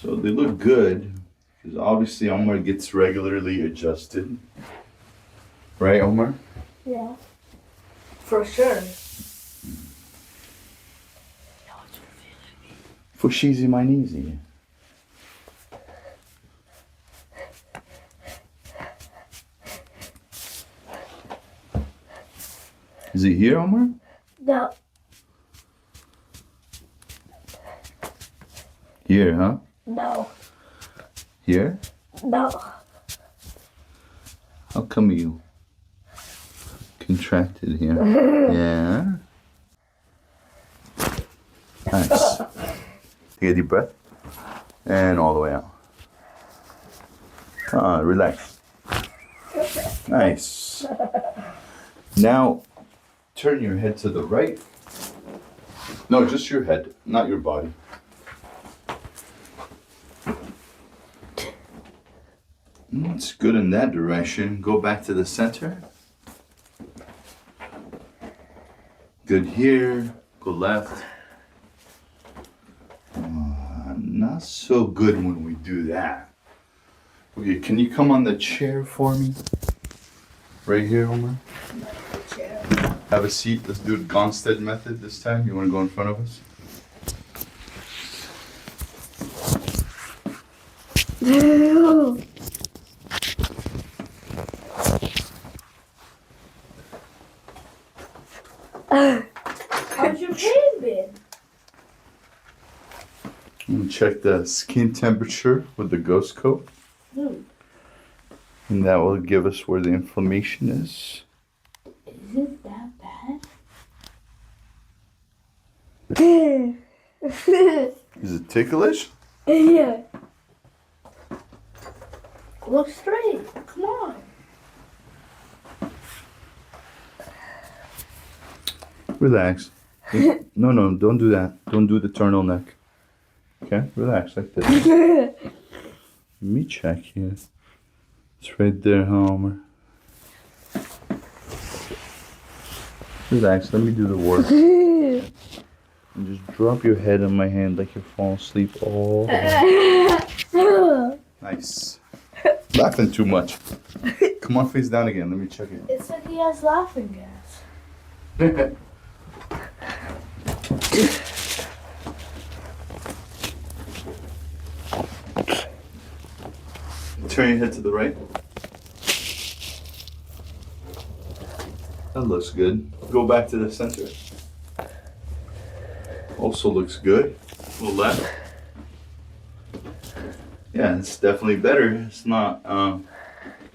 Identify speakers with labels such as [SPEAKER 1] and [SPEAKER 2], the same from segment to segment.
[SPEAKER 1] So they look good because obviously Omar gets regularly adjusted. Right, Omar?
[SPEAKER 2] Yeah. For sure.
[SPEAKER 1] Push easy, mine easy. Is it here, Omar?
[SPEAKER 2] No.
[SPEAKER 1] Here, huh?
[SPEAKER 2] No.
[SPEAKER 1] Here?
[SPEAKER 2] No.
[SPEAKER 1] How come you contracted here? Yeah. Nice. Take a deep breath. And all the way out. Relax. Nice. Now, turn your head to the right. No, just your head, not your body. It's good in that direction. Go back to the center. Good here. Go left. Not so good when we do that. Okay, can you come on the chair for me? Right here, Omar.
[SPEAKER 2] Chair.
[SPEAKER 1] Have a seat. Let's do the Gonstead method this time. You want to go in front of us?
[SPEAKER 2] How's your pain been?
[SPEAKER 1] I'm gonna check the skin temperature with the ghost coat. And that will give us where the inflammation is.
[SPEAKER 2] Is it that bad?
[SPEAKER 1] Is it ticklish?
[SPEAKER 2] Yeah. Look straight. Come on.
[SPEAKER 1] Relax. No, don't do that. Don't do the turtleneck. Okay, relax like this. Let me check here. It's right there, Homer. Relax, let me do the work. And just drop your head on my hand like you're falling asleep. Oh. Nice. Laughing too much. Come on, face down again. Let me check it.
[SPEAKER 2] It said he has laughing gas.
[SPEAKER 1] Turn your head to the right. That looks good. Go back to the center. Also looks good. A little left. Yeah, it's definitely better. It's not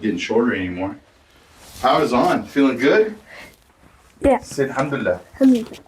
[SPEAKER 1] getting shorter anymore. How is on? Feeling good?
[SPEAKER 2] Yeah.
[SPEAKER 1] Say alhamdulillah.
[SPEAKER 2] Alhamdulillah.